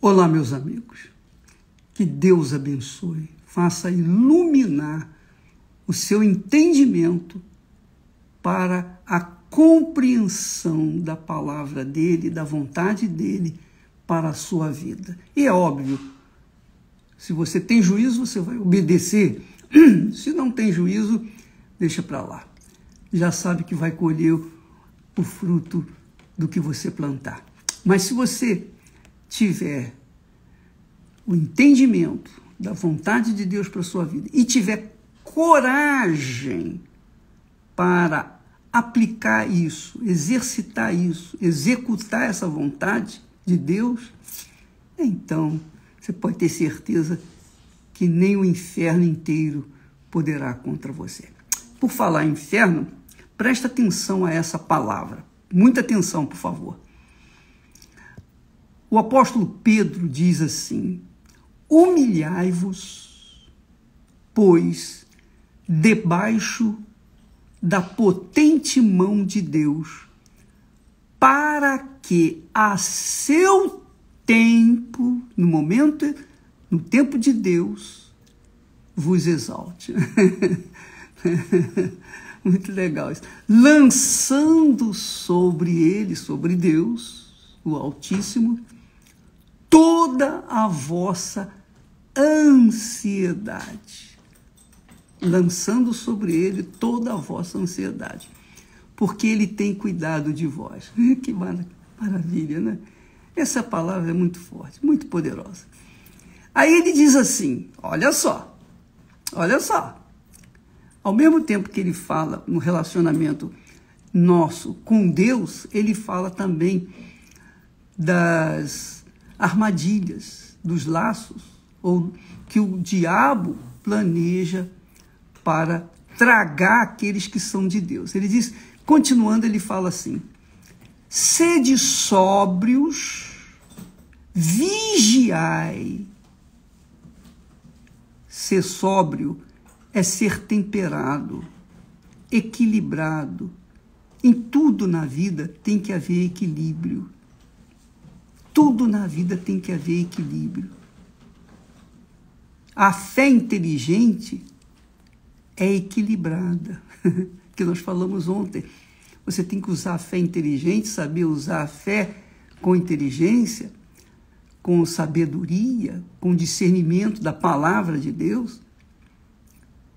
Olá, meus amigos. Que Deus abençoe, faça iluminar o seu entendimento para a compreensão da palavra dele, da vontade dele para a sua vida. E é óbvio, se você tem juízo, você vai obedecer. Se não tem juízo, deixa para lá. Já sabe que vai colher o fruto do que você plantar. Mas se você tiver o entendimento da vontade de Deus para a sua vida e tiver coragem para aplicar isso, exercitar isso, executar essa vontade de Deus, então você pode ter certeza que nem o inferno inteiro poderá contra você. Por falar em inferno, presta atenção a essa palavra. Muita atenção, por favor. O apóstolo Pedro diz assim: humilhai-vos, pois, debaixo da potente mão de Deus, para que a seu tempo, no tempo de Deus, vos exalte. Muito legal isso. Lançando sobre ele, sobre Deus, o Altíssimo, toda a vossa ansiedade. Lançando sobre ele toda a vossa ansiedade, porque ele tem cuidado de vós. Que maravilha, né? Essa palavra é muito forte, muito poderosa. Aí ele diz assim, olha só, ao mesmo tempo que ele fala no relacionamento nosso com Deus, ele fala também das armadilhas, dos laços, ou que o diabo planeja para tragar aqueles que são de Deus. Ele diz, continuando, ele fala assim: sede sóbrios, vigiai. Ser sóbrio é ser temperado, equilibrado. Em tudo na vida tem que haver equilíbrio. Tudo na vida tem que haver equilíbrio. A fé inteligente é equilibrada, que nós falamos ontem. Você tem que usar a fé inteligente, saber usar a fé com inteligência, com sabedoria, com discernimento da palavra de Deus,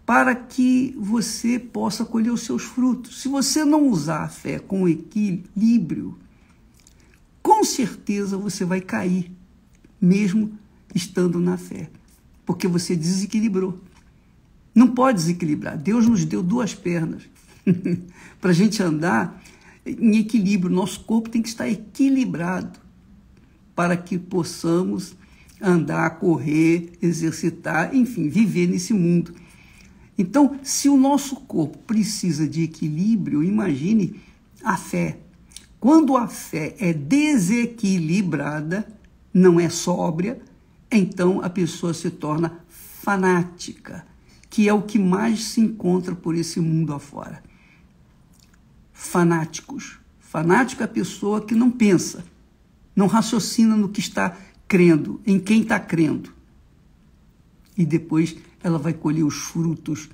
para que você possa colher os seus frutos. Se você não usar a fé com equilíbrio, com certeza você vai cair, mesmo estando na fé, porque você desequilibrou. Não pode desequilibrar. Deus nos deu duas pernas para a gente andar em equilíbrio. Nosso corpo tem que estar equilibrado para que possamos andar, correr, exercitar, enfim, viver nesse mundo. Então, se o nosso corpo precisa de equilíbrio, imagine a fé. Quando a fé é desequilibrada, não é sóbria, então a pessoa se torna fanática, que é o que mais se encontra por esse mundo afora. Fanáticos. Fanático é a pessoa que não pensa, não raciocina no que está crendo, em quem está crendo. E depois ela vai colher os frutos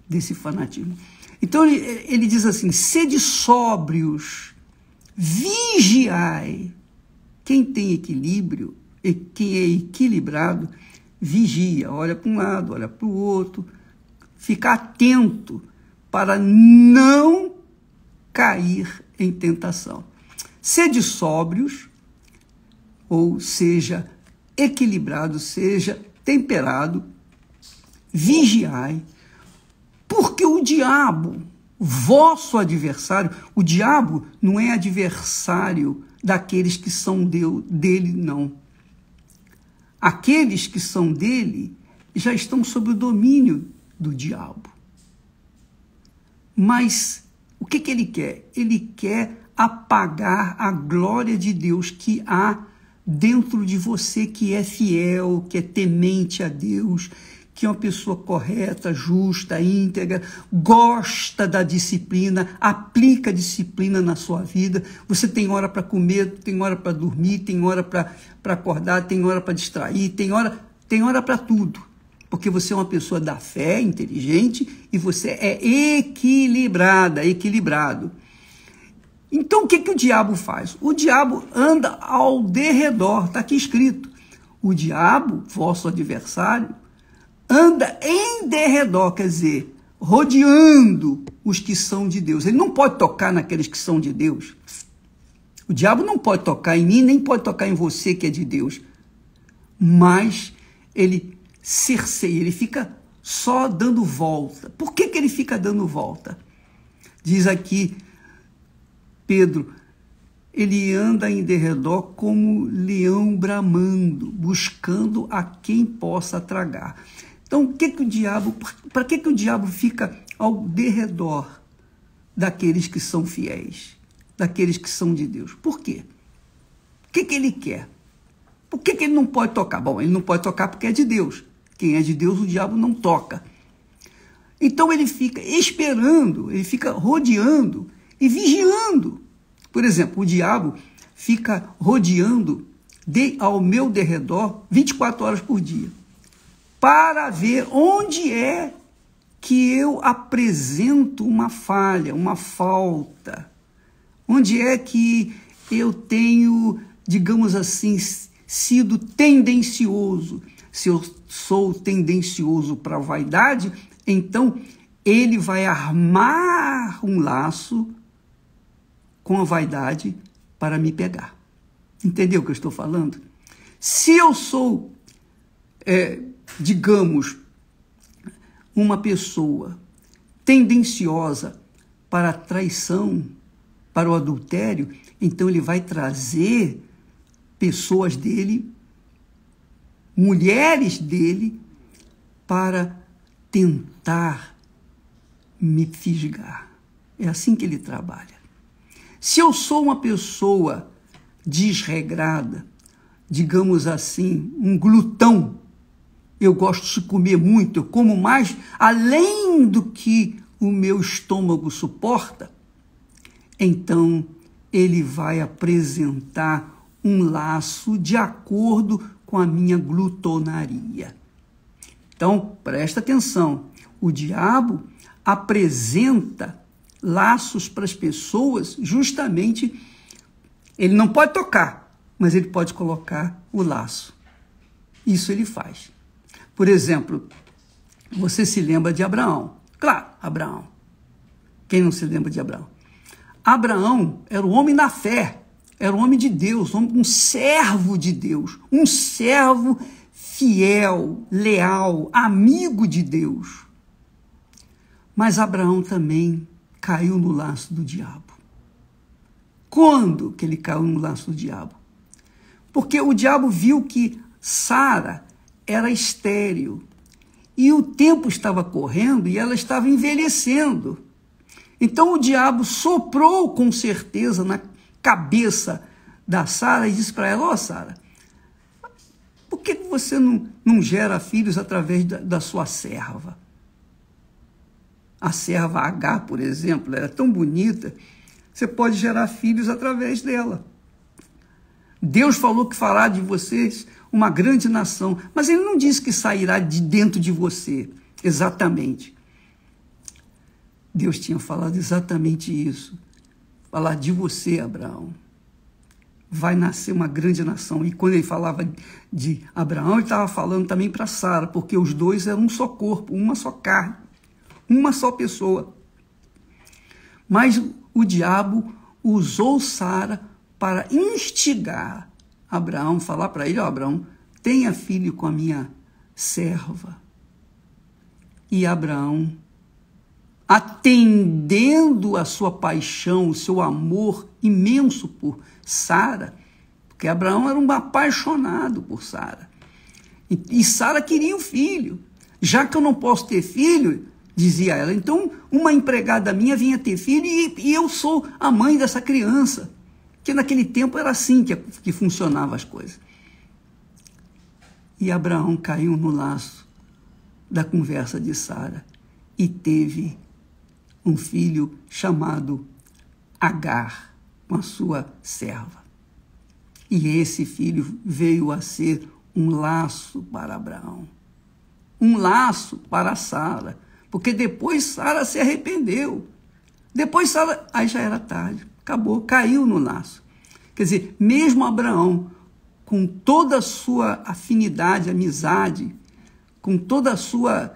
desse fanatismo. Então ele diz assim, sede sóbrios, vigiai. Quem tem equilíbrio, quem é equilibrado, vigia, olha para um lado, olha para o outro, fica atento para não cair em tentação. Sede sóbrios, ou seja, equilibrado, seja temperado, vigiai, porque o diabo, vosso adversário, o diabo não é adversário daqueles que são dele, não. Aqueles que são dele já estão sob o domínio do diabo. Mas o que ele quer? Ele quer apagar a glória de Deus que há dentro de você, que é fiel, que é temente a Deus, que é uma pessoa correta, justa, íntegra, gosta da disciplina, aplica a disciplina na sua vida. Você tem hora para comer, tem hora para dormir, tem hora para acordar, tem hora para distrair, tem hora para tudo. Porque você é uma pessoa da fé, inteligente, e você é equilibrado. Então, o que o diabo faz? O diabo anda ao derredor, está aqui escrito. O diabo, vosso adversário, anda em derredor, quer dizer, rodeando os que são de Deus. Ele não pode tocar naqueles que são de Deus. O diabo não pode tocar em mim, nem pode tocar em você que é de Deus. Mas ele cerceia, ele fica só dando volta. Por que ele fica dando volta? Diz aqui Pedro, ele anda em derredor como leão bramando, buscando a quem possa tragar. Então, para que o diabo fica ao derredor daqueles que são fiéis, daqueles que são de Deus? Por quê? O que ele quer? Por que ele não pode tocar? Bom, ele não pode tocar porque é de Deus. Quem é de Deus, o diabo não toca. Então ele fica esperando, ele fica rodeando e vigiando. Por exemplo, o diabo fica rodeando ao meu derredor 24 horas por dia, para ver onde é que eu apresento uma falha, uma falta, onde é que eu tenho, digamos assim, sido tendencioso. Se eu sou tendencioso para a vaidade, então ele vai armar um laço com a vaidade para me pegar. Entendeu o que eu estou falando? Se eu sou, digamos, uma pessoa tendenciosa para a traição, para o adultério, então ele vai trazer pessoas dele, mulheres dele, para tentar me fisgar. É assim que ele trabalha. Se eu sou uma pessoa desregrada, digamos assim, um glutão, eu gosto de comer muito, eu como mais além do que o meu estômago suporta, então ele vai apresentar um laço de acordo com a minha glutonaria. Então, presta atenção, o diabo apresenta laços para as pessoas, justamente, ele não pode tocar, mas ele pode colocar o laço. Isso ele faz. Por exemplo, você se lembra de Abraão? Claro, Abraão. Quem não se lembra de Abraão? Abraão era um homem na fé, era um homem de Deus, um servo de Deus, um servo fiel, leal, amigo de Deus. Mas Abraão também caiu no laço do diabo. Quando que ele caiu no laço do diabo? Porque o diabo viu que Sara era estéril e o tempo estava correndo e ela estava envelhecendo. Então o diabo soprou com certeza na cabeça da Sara e disse para ela: ó, Sara, por que você não gera filhos através da sua serva? A serva Agar, por exemplo, era tão bonita, você pode gerar filhos através dela. Deus falou que fará de vocês uma grande nação, mas ele não disse que sairá de dentro de você, exatamente. Deus tinha falado exatamente isso, falar de você, Abraão. Vai nascer uma grande nação. E quando ele falava de Abraão, ele estava falando também para Sara, porque os dois eram um só corpo, uma só carne, uma só pessoa. Mas o diabo usou Sara para instigar Abraão, falar para ele: ó, Abraão, tenha filho com a minha serva. E Abraão, atendendo a sua paixão, o seu amor imenso por Sara, porque Abraão era um apaixonado por Sara, e Sara queria um filho. Já que eu não posso ter filho, dizia ela, então uma empregada minha vinha ter filho e eu sou a mãe dessa criança. Porque naquele tempo era assim que funcionavam as coisas. E Abraão caiu no laço da conversa de Sara e teve um filho chamado Agar, com a sua serva. E esse filho veio a ser um laço para Abraão, um laço para Sara, porque depois Sara se arrependeu. Depois Sara, aí já era tarde, acabou, caiu no laço. Quer dizer, mesmo Abraão, com toda a sua afinidade, amizade, com toda a sua,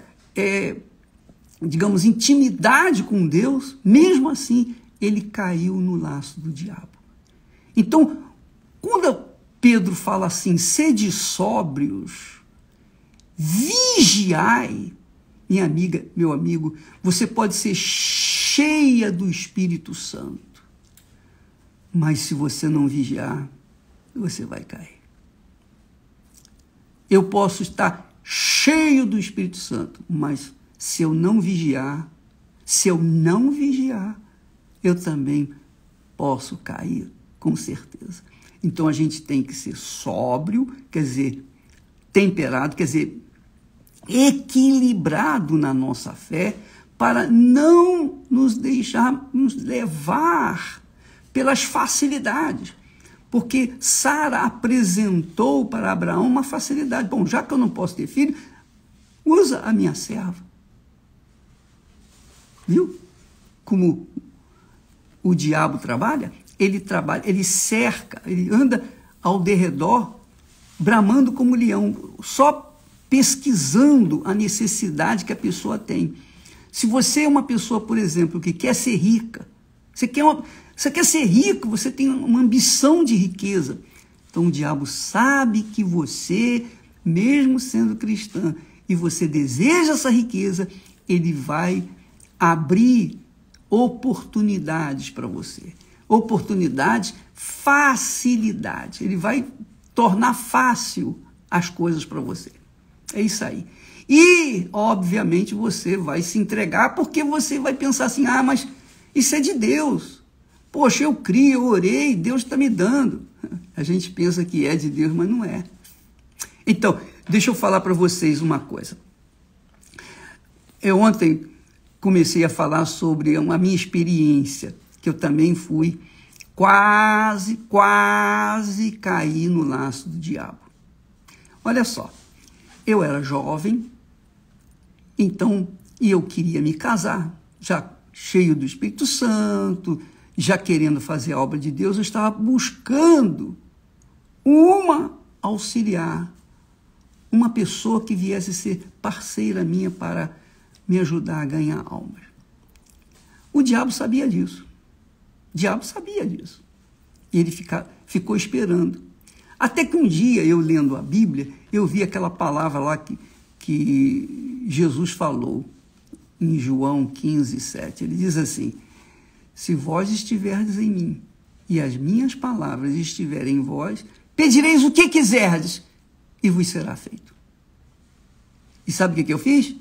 digamos, intimidade com Deus, mesmo assim, ele caiu no laço do diabo. Então, quando Pedro fala assim, sede sóbrios, vigiai, minha amiga, meu amigo, você pode ser cheia do Espírito Santo, mas se você não vigiar, você vai cair. Eu posso estar cheio do Espírito Santo, mas se eu não vigiar, eu também posso cair, com certeza. Então a gente tem que ser sóbrio, quer dizer, temperado, quer dizer, equilibrado na nossa fé, para não nos deixarmos levar pelas facilidades. Porque Sara apresentou para Abraão uma facilidade. Bom, já que eu não posso ter filho, usa a minha serva. Viu? Como o diabo trabalha? Ele cerca, ele anda ao derredor, bramando como leão, só pesquisando a necessidade que a pessoa tem. Se você é uma pessoa, por exemplo, que quer ser rica, você quer ser rico, você tem uma ambição de riqueza. Então o diabo sabe que você, mesmo sendo cristã, e você deseja essa riqueza, ele vai abrir oportunidades para você. Oportunidades, facilidade. Ele vai tornar fácil as coisas para você. É isso aí. E, obviamente, você vai se entregar, porque você vai pensar assim, mas isso é de Deus. Poxa, eu criei, eu orei, Deus está me dando. A gente pensa que é de Deus, mas não é. Então, deixa eu falar para vocês uma coisa. Eu ontem comecei a falar sobre a minha experiência, que eu também fui, quase caí no laço do diabo. Olha só, eu era jovem, então, e eu queria me casar, já cheio do Espírito Santo, já querendo fazer a obra de Deus, eu estava buscando uma auxiliar, uma pessoa que viesse ser parceira minha para me ajudar a ganhar almas. O diabo sabia disso. E ele ficou esperando. Até que um dia, eu lendo a Bíblia, eu vi aquela palavra lá que Jesus falou em João 15, 7. Ele diz assim, se vós estiverdes em mim e as minhas palavras estiverem em vós, pedireis o que quiserdes e vos será feito. E sabe o que eu fiz?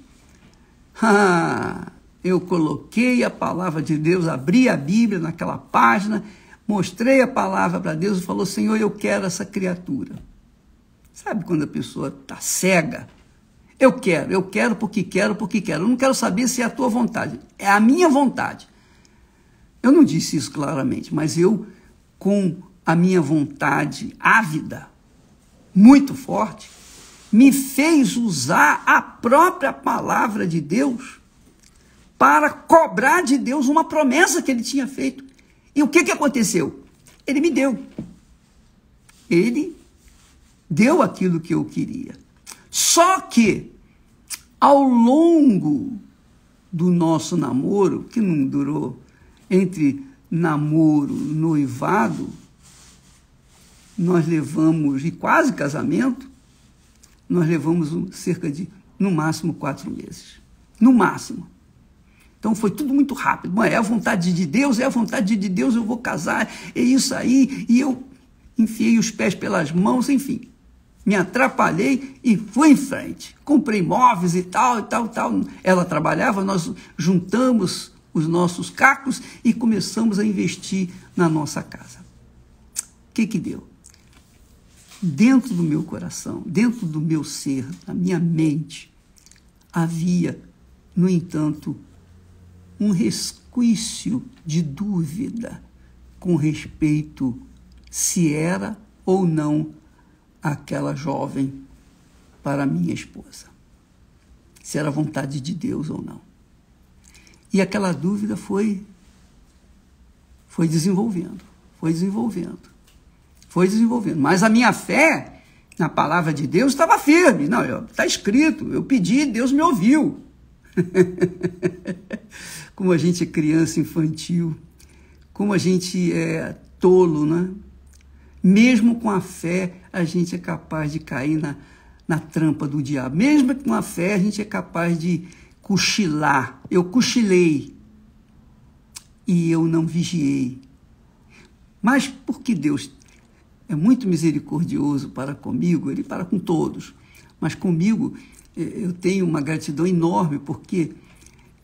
Eu coloquei a palavra de Deus, abri a Bíblia naquela página, mostrei a palavra para Deus e falou, Senhor, eu quero essa criatura. Sabe quando a pessoa está cega? Eu quero porque quero. Eu não quero saber se é a tua vontade, é a minha vontade. Eu não disse isso claramente, mas eu, com a minha vontade ávida, muito forte, me fez usar a própria palavra de Deus para cobrar de Deus uma promessa que ele tinha feito. E o que aconteceu? Ele me deu. Ele deu aquilo que eu queria. Só que, ao longo do nosso namoro, que não durou, entre namoro e noivado, nós levamos, e quase casamento, nós levamos cerca de, no máximo, 4 meses. No máximo. Então foi tudo muito rápido. Bom, é a vontade de Deus, eu vou casar, é isso aí. E eu enfiei os pés pelas mãos, enfim. Me atrapalhei e fui em frente. Comprei móveis e tal. Ela trabalhava, nós juntamos os nossos cacos e começamos a investir na nossa casa. O que deu? Dentro do meu coração, dentro do meu ser, na minha mente, havia, no entanto, um resquício de dúvida com respeito se era ou não aquela jovem para minha esposa, se era vontade de Deus ou não. E aquela dúvida foi desenvolvendo. Mas a minha fé na palavra de Deus estava firme. Não, está escrito, eu pedi, Deus me ouviu. Como a gente é criança infantil, como a gente é tolo, né? Mesmo com a fé, a gente é capaz de cair na trampa do diabo. Mesmo com a fé, a gente é capaz de cochilar. Eu cochilei e eu não vigiei. Mas porque Deus é muito misericordioso para comigo, Ele para com todos, mas comigo eu tenho uma gratidão enorme, porque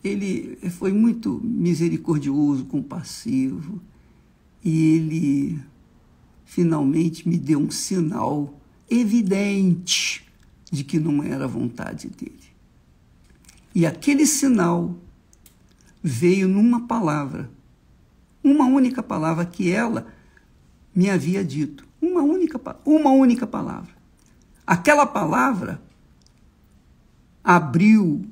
Ele foi muito misericordioso, compassivo, e Ele finalmente me deu um sinal evidente de que não era a vontade dEle. E aquele sinal veio numa palavra, uma única palavra que ela me havia dito. Uma única palavra. Aquela palavra abriu,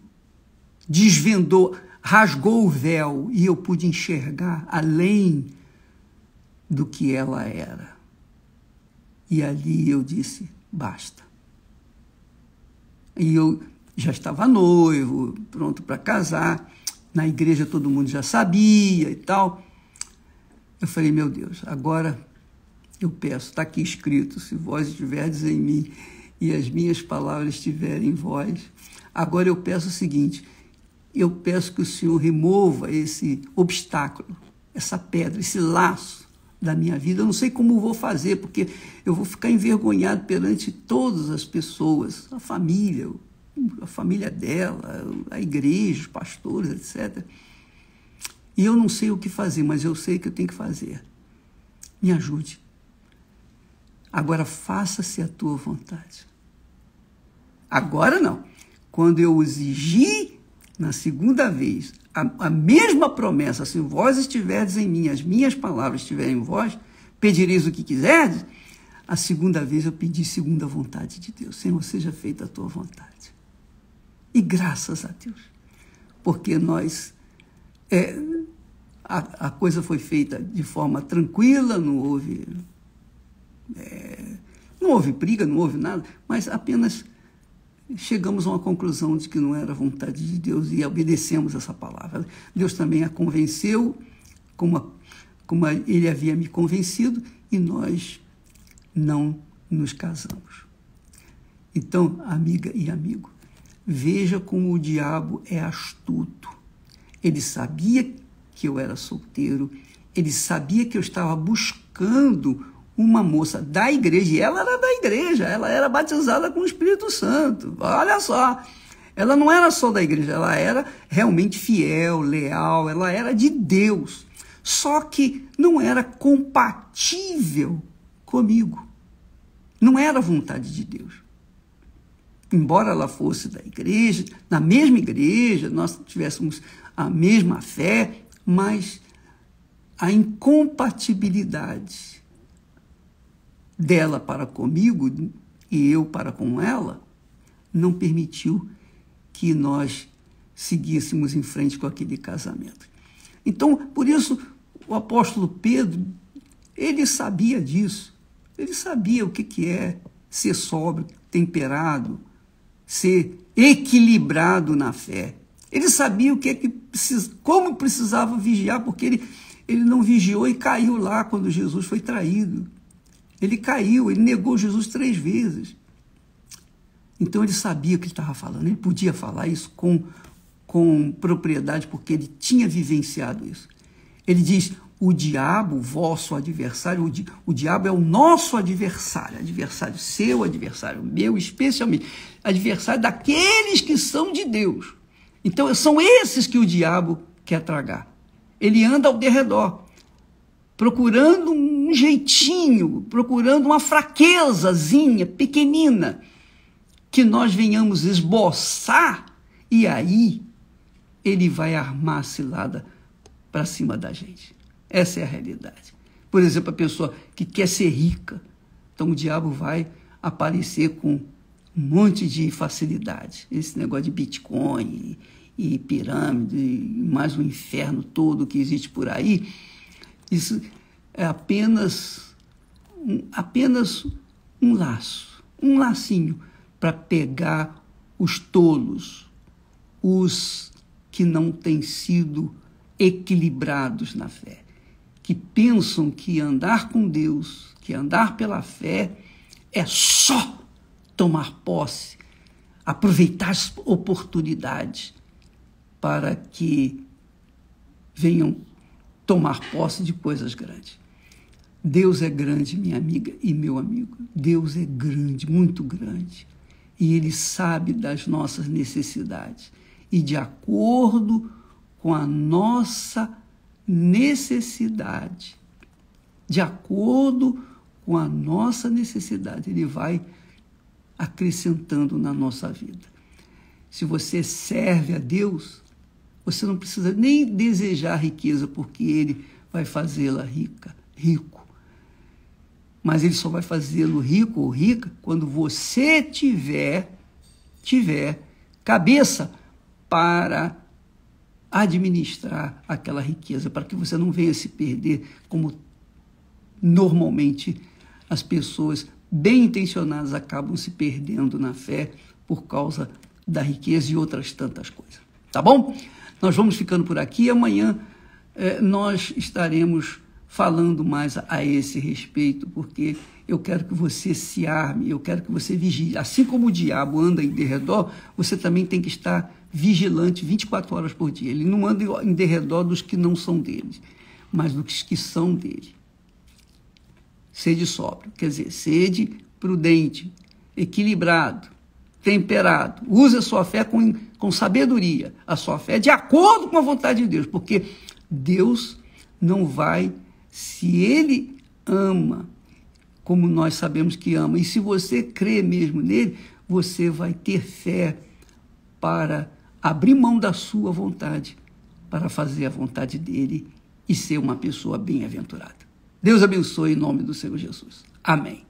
desvendou, rasgou o véu e eu pude enxergar além do que ela era. E ali eu disse, basta. E eu já estava noivo, pronto para casar. Na igreja todo mundo já sabia e tal. Eu falei, meu Deus, agora eu peço, está aqui escrito, se vós estiverdes em mim e as minhas palavras estiverem em vós. Agora eu peço o seguinte, eu peço que o Senhor remova esse obstáculo, essa pedra, esse laço da minha vida. Eu não sei como vou fazer, porque eu vou ficar envergonhado perante todas as pessoas, a família dela, a igreja, os pastores, etc. E eu não sei o que fazer, mas eu sei que eu tenho que fazer. Me ajude. Agora faça-se a tua vontade. Agora não. Quando eu exigi, na segunda vez, a mesma promessa, se vós estiverdes em mim, as minhas palavras estiverem em vós, pedireis o que quiserdes, a segunda vez eu pedi segundo a vontade de Deus. Senhor, seja feita a tua vontade. E graças a Deus, porque a coisa foi feita de forma tranquila, não houve briga, não houve nada, mas apenas chegamos a uma conclusão de que não era a vontade de Deus e obedecemos essa palavra. Deus também a convenceu, como Ele havia me convencido, e nós não nos casamos. Então, amiga e amigo, veja como o diabo é astuto. Ele sabia que eu era solteiro, ele sabia que eu estava buscando uma moça da igreja, e ela era da igreja, ela era batizada com o Espírito Santo. Olha só, ela não era só da igreja, ela era realmente fiel, leal, ela era de Deus, só que não era compatível comigo, não era a vontade de Deus. Embora ela fosse da igreja, na mesma igreja, nós tivéssemos a mesma fé, mas a incompatibilidade dela para comigo e eu para com ela não permitiu que nós seguíssemos em frente com aquele casamento. Então, por isso, o apóstolo Pedro, ele sabia disso, ele sabia o que é ser sóbrio, temperado, ser equilibrado na fé. Ele sabia como precisava vigiar, porque ele não vigiou e caiu lá quando Jesus foi traído. Ele caiu, ele negou Jesus 3 vezes. Então ele sabia o que ele estava falando, ele podia falar isso com propriedade, porque ele tinha vivenciado isso. Ele diz, o diabo, vosso adversário, o diabo é o nosso adversário seu, adversário meu, especialmente, adversário daqueles que são de Deus. Então são esses que o diabo quer tragar. Ele anda ao derredor, procurando um jeitinho, procurando uma fraquezazinha pequenina, que nós venhamos esboçar E aí, ele vai armar a cilada para cima da gente. Essa é a realidade. Por exemplo, a pessoa que quer ser rica, então o diabo vai aparecer com um monte de facilidade. Esse negócio de Bitcoin e pirâmide, e mais o inferno todo que existe por aí, isso é apenas um laço, um lacinho para pegar os tolos, os que não têm sido equilibrados na fé, que pensam que andar com Deus, que andar pela fé é só tomar posse, aproveitar as oportunidades para que venham tomar posse de coisas grandes. Deus é grande, minha amiga e meu amigo. Deus é grande, muito grande. E Ele sabe das nossas necessidades. E de acordo com a nossa necessidade, Ele vai acrescentando na nossa vida. Se você serve a Deus, você não precisa nem desejar riqueza, porque Ele vai fazê-la rico. Mas Ele só vai fazê-lo rico ou rica quando você tiver cabeça para administrar aquela riqueza, para que você não venha se perder, como normalmente as pessoas bem intencionadas acabam se perdendo na fé por causa da riqueza e outras tantas coisas. Tá bom? Nós vamos ficando por aqui. Amanhã nós estaremos falando mais a esse respeito, porque eu quero que você se arme, eu quero que você vigie. Assim como o diabo anda em derredor, você também tem que estar vigilante 24 horas por dia. Ele não anda em derredor dos que não são dele, mas dos que são dele. Sede sóbrio, quer dizer, sede prudente, equilibrado, temperado. Use a sua fé com sabedoria, a sua fé de acordo com a vontade de Deus, porque Deus não vai, se Ele ama, como nós sabemos que ama, e se você crê mesmo nele, você vai ter fé para abrir mão da sua vontade, para fazer a vontade dele e ser uma pessoa bem-aventurada. Deus abençoe em nome do Senhor Jesus. Amém.